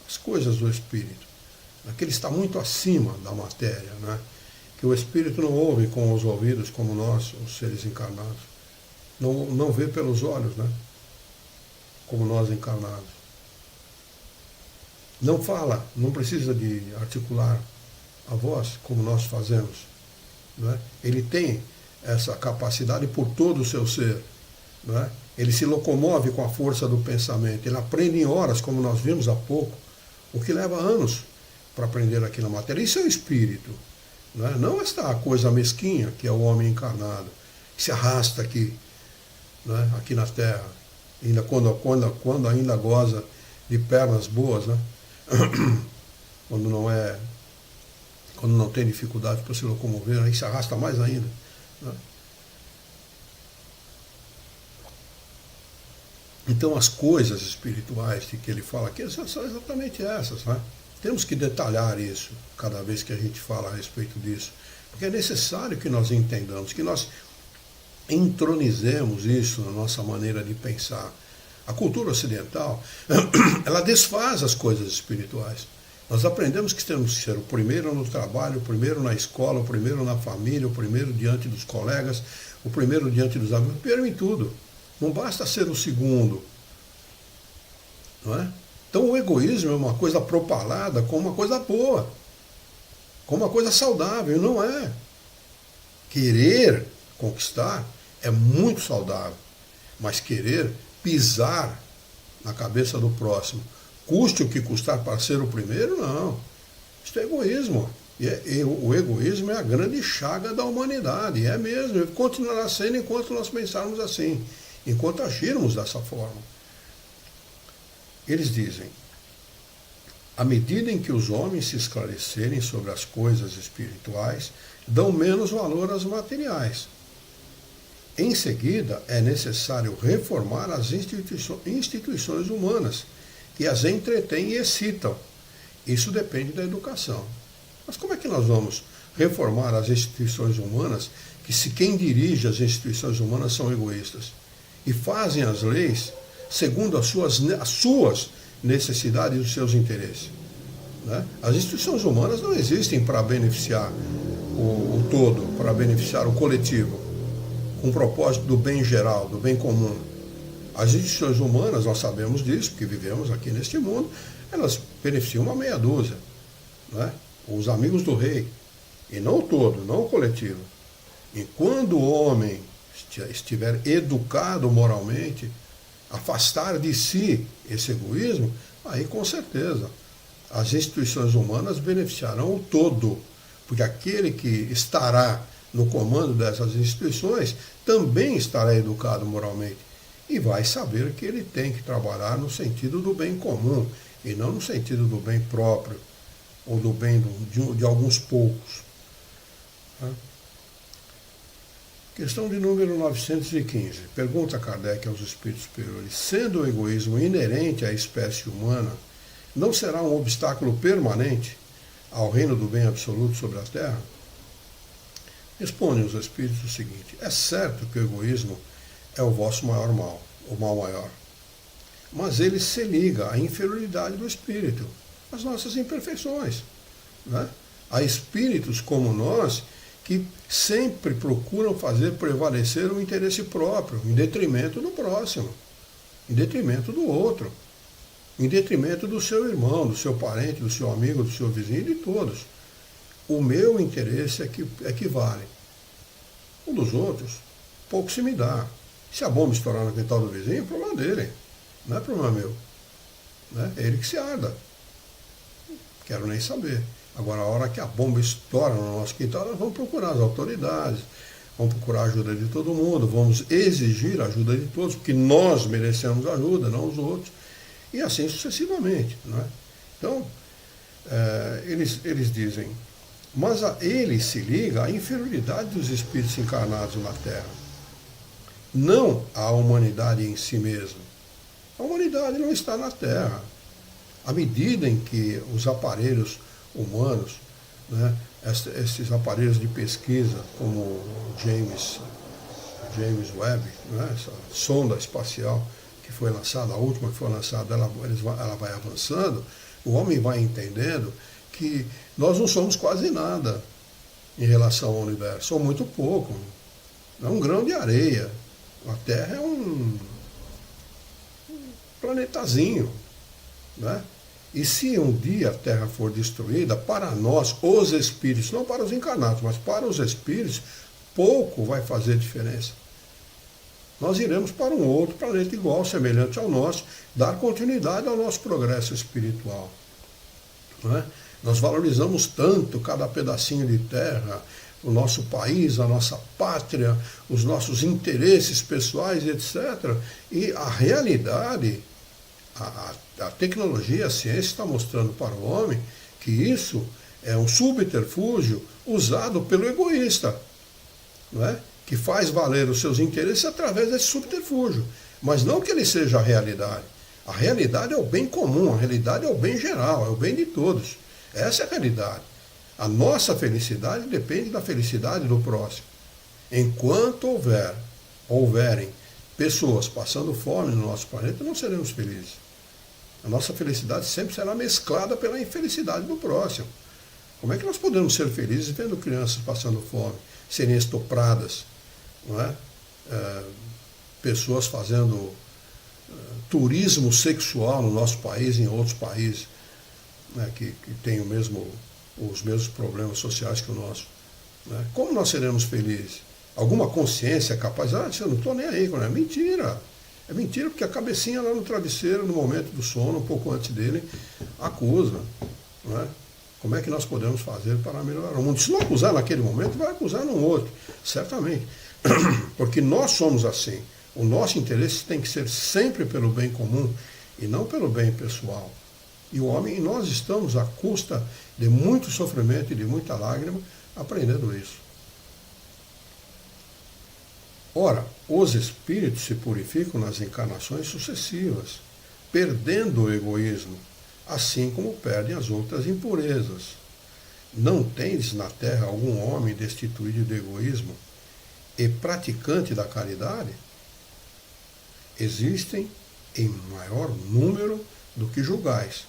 As coisas do espírito, que ele está muito acima da matéria, né? Que o espírito não ouve com os ouvidos como nós, os seres encarnados, não vê pelos olhos, né? Como nós encarnados. Não fala, não precisa de articular a voz como nós fazemos. Né? Ele tem essa capacidade por todo o seu ser. Né? Ele se locomove com a força do pensamento, ele aprende em horas, como nós vimos há pouco, o que leva anos para aprender aqui na matéria. Isso é o espírito. Né? Não esta coisa mesquinha que é o homem encarnado, que se arrasta aqui, né? Aqui na Terra, ainda quando ainda goza de pernas boas, né? Quando não tem dificuldade para se locomover, aí se arrasta mais ainda. Né? Então as coisas espirituais de que ele fala aqui são exatamente essas. Né? Temos que detalhar isso cada vez que a gente fala a respeito disso, porque é necessário que nós entendamos, que nós entronizemos isso na nossa maneira de pensar. A cultura ocidental, ela desfaz as coisas espirituais. Nós aprendemos que temos que ser o primeiro no trabalho, o primeiro na escola, o primeiro na família, o primeiro diante dos colegas, o primeiro diante dos amigos, o primeiro em tudo. Não basta ser o segundo. Não é? Então o egoísmo é uma coisa propalada como uma coisa boa, como uma coisa saudável, não é. Querer conquistar é muito saudável, mas querer pisar na cabeça do próximo, custe o que custar para ser o primeiro, não. Isso é egoísmo. O egoísmo é a grande chaga da humanidade, é mesmo, e continuará sendo enquanto nós pensarmos assim, enquanto agirmos dessa forma. Eles dizem, à medida em que os homens se esclarecerem sobre as coisas espirituais, dão menos valor às materiais. Em seguida, é necessário reformar as instituições humanas, que as entretêm e excitam. Isso depende da educação. Mas como é que nós vamos reformar as instituições humanas, que se quem dirige as instituições humanas são egoístas, e fazem as leis segundo as suas necessidades e os seus interesses? Né? As instituições humanas não existem para beneficiar o todo, para beneficiar o coletivo, com o propósito do bem geral, do bem comum. As instituições humanas, nós sabemos disso, porque vivemos aqui neste mundo, elas beneficiam uma meia dúzia, né? Os amigos do rei, e não o todo, não o coletivo. E quando o homem estiver educado moralmente, afastar de si esse egoísmo, aí com certeza as instituições humanas beneficiarão o todo, porque aquele que estará no comando dessas instituições também estará educado moralmente e vai saber que ele tem que trabalhar no sentido do bem comum e não no sentido do bem próprio ou do bem de alguns poucos. Questão de número 915. Pergunta Kardec aos espíritos superiores: sendo o egoísmo inerente à espécie humana, não será um obstáculo permanente ao reino do bem absoluto sobre a Terra? Respondem os espíritos o seguinte: é certo que o egoísmo é o vosso maior mal, o mal maior. Mas ele se liga à inferioridade do espírito, às nossas imperfeições. Né? Há espíritos como nós que sempre procuram fazer prevalecer o interesse próprio, em detrimento do próximo, em detrimento do outro, em detrimento do seu irmão, do seu parente, do seu amigo, do seu vizinho, de todos. O meu interesse é que vale. O dos outros, pouco se me dá. Se a bomba estourar no quintal do vizinho, é problema dele, não é problema meu. Né? É ele que se arda. Quero nem saber. Agora, a hora que a bomba estoura no nosso quintal, nós vamos procurar as autoridades, vamos procurar a ajuda de todo mundo, vamos exigir a ajuda de todos, porque nós merecemos ajuda, não os outros, e assim sucessivamente. Não é? Então, eles dizem, mas ele se liga à inferioridade dos espíritos encarnados na Terra, não à humanidade em si mesma. A humanidade não está na Terra. À medida em que os aparelhos humanos, né, esses aparelhos de pesquisa, como o James Webb, né, essa sonda espacial que foi lançada, a última que foi lançada, ela vai avançando, o homem vai entendendo que nós não somos quase nada em relação ao universo, ou muito pouco. É um grão de areia. A Terra é um planetazinho, né? E se um dia a Terra for destruída, para nós, os espíritos, não para os encarnados, mas para os espíritos, pouco vai fazer diferença. Nós iremos para um outro planeta igual, semelhante ao nosso, dar continuidade ao nosso progresso espiritual. Não é? Nós valorizamos tanto cada pedacinho de terra, o nosso país, a nossa pátria, os nossos interesses pessoais, etc. E a realidade, a tecnologia, a ciência está mostrando para o homem que isso é um subterfúgio usado pelo egoísta, não é? Que faz valer os seus interesses através desse subterfúgio. Mas não que ele seja a realidade. A realidade é o bem comum, a realidade é o bem geral, é o bem de todos. Essa é a realidade. A nossa felicidade depende da felicidade do próximo. Enquanto houverem pessoas passando fome no nosso planeta, não seremos felizes. A nossa felicidade sempre será mesclada pela infelicidade do próximo. Como é que nós podemos ser felizes vendo crianças passando fome, serem estupradas, não é? Pessoas fazendo turismo sexual no nosso país e em outros países, né, que têm os mesmos problemas sociais que o nosso. Né? Como nós seremos felizes? Alguma consciência é capaz, eu não estou nem aí, não é mentira. É mentira porque a cabecinha lá no travesseiro, no momento do sono, um pouco antes dele, acusa. Não é? Como é que nós podemos fazer para melhorar o mundo? Se não acusar naquele momento, vai acusar no outro, certamente. Porque nós somos assim. O nosso interesse tem que ser sempre pelo bem comum e não pelo bem pessoal. E o homem, e nós estamos, à custa de muito sofrimento e de muita lágrima, aprendendo isso. Ora, os espíritos se purificam nas encarnações sucessivas, perdendo o egoísmo, assim como perdem as outras impurezas. Não tendes na terra algum homem destituído de egoísmo e praticante da caridade? Existem em maior número do que julgais,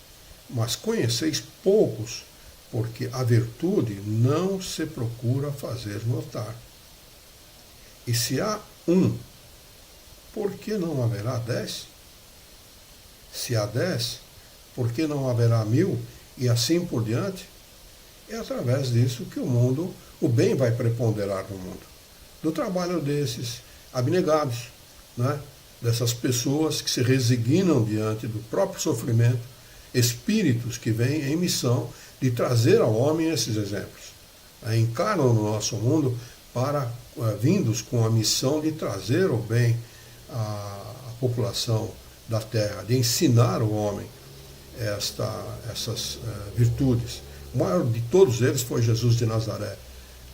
mas conheceis poucos, porque a virtude não se procura fazer notar. E se há um, por que não haverá 10? Se há 10, por que não haverá 1000? E assim por diante? É através disso que o bem vai preponderar no mundo. Do trabalho desses abnegados, né? Dessas pessoas que se resignam diante do próprio sofrimento, espíritos que vêm em missão de trazer ao homem esses exemplos. Encarnam no nosso mundo vindos com a missão de trazer o bem à população da Terra, de ensinar o homem essas virtudes. O maior de todos eles foi Jesus de Nazaré.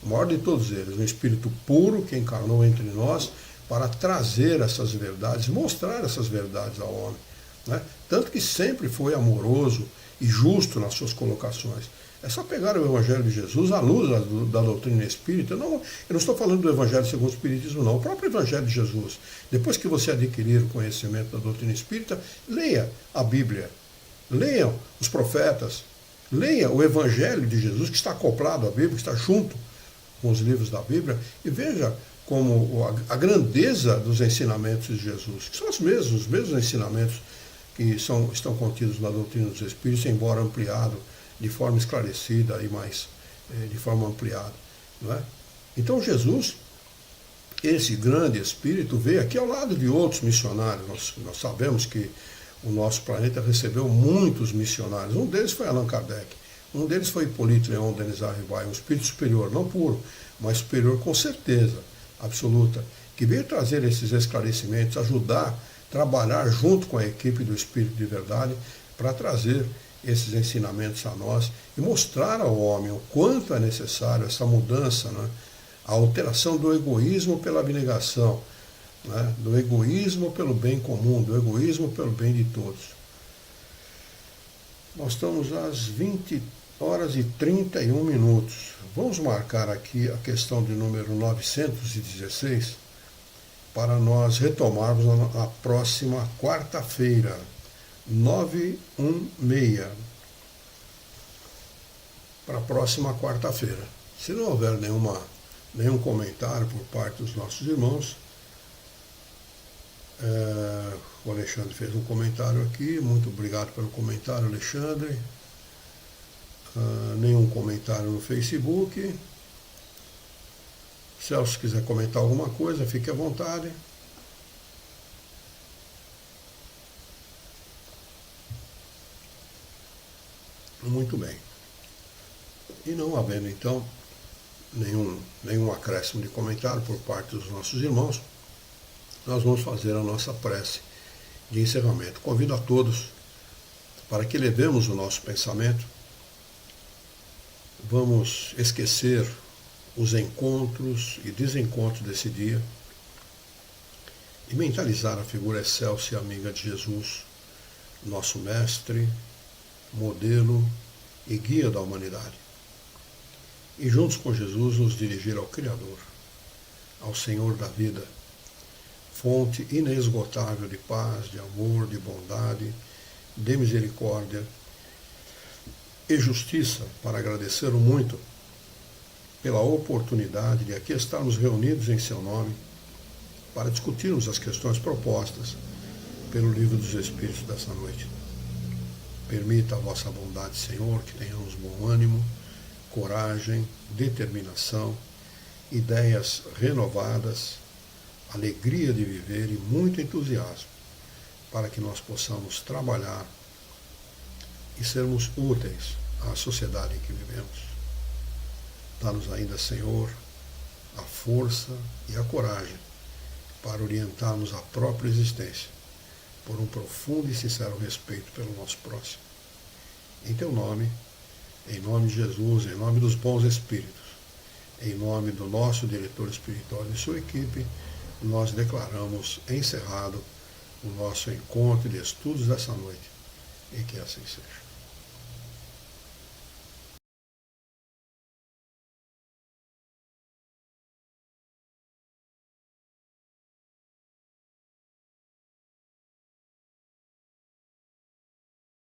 O maior de todos eles, um espírito puro que encarnou entre nós para trazer essas verdades, mostrar essas verdades ao homem. Né? Tanto que sempre foi amoroso e justo nas suas colocações. É só pegar o Evangelho de Jesus à luz da doutrina espírita. Eu não estou falando do Evangelho segundo o Espiritismo, não. O próprio Evangelho de Jesus. Depois que você adquirir o conhecimento da doutrina espírita, leia a Bíblia. Leiam os profetas. Leia o Evangelho de Jesus, que está acoplado à Bíblia, que está junto com os livros da Bíblia, e veja como a grandeza dos ensinamentos de Jesus, que são os mesmos ensinamentos que estão contidos na doutrina dos Espíritos, embora ampliado de forma esclarecida e mais de forma ampliada. Não é? Então Jesus, esse grande Espírito, veio aqui ao lado de outros missionários. Nós sabemos que o nosso planeta recebeu muitos missionários. Um deles foi Allan Kardec. Um deles foi Hippolyte Léon Denis Arribay, um espírito superior, não puro, mas superior com certeza absoluta, que veio trazer esses esclarecimentos, ajudar, trabalhar junto com a equipe do Espírito de Verdade para trazer esses ensinamentos a nós e mostrar ao homem o quanto é necessário essa mudança, né? A alteração do egoísmo pela abnegação, né? Do egoísmo pelo bem comum, do egoísmo pelo bem de todos. Nós estamos às 20h31. Vamos marcar aqui a questão de número 916 para nós retomarmos na próxima quarta-feira, 916. Para a próxima quarta-feira. Se não houver nenhum comentário por parte dos nossos irmãos, o Alexandre fez um comentário aqui, muito obrigado pelo comentário, Alexandre. Nenhum comentário no Facebook. Celso, se quiser comentar alguma coisa, fique à vontade. Muito bem. E não havendo, então, nenhum acréscimo de comentário por parte dos nossos irmãos, nós vamos fazer a nossa prece de encerramento. Convido a todos para que levemos o nosso pensamento. Vamos esquecer os encontros e desencontros desse dia e mentalizar a figura excelsa e amiga de Jesus, nosso mestre, modelo e guia da humanidade. E juntos com Jesus nos dirigir ao Criador, ao Senhor da vida, fonte inesgotável de paz, de amor, de bondade, de misericórdia e justiça, para agradecê-lo muito pela oportunidade de aqui estarmos reunidos em seu nome para discutirmos as questões propostas pelo Livro dos Espíritos dessa noite. Permita a vossa bondade, Senhor, que tenhamos bom ânimo, coragem, determinação, ideias renovadas, alegria de viver e muito entusiasmo, para que nós possamos trabalhar e sermos úteis à sociedade em que vivemos. Dá-nos ainda, Senhor, a força e a coragem para orientarmos a própria existência por um profundo e sincero respeito pelo nosso próximo. Em teu nome, em nome de Jesus, em nome dos bons espíritos, em nome do nosso diretor espiritual e sua equipe, nós declaramos encerrado o nosso encontro de estudos dessa noite, e que assim seja.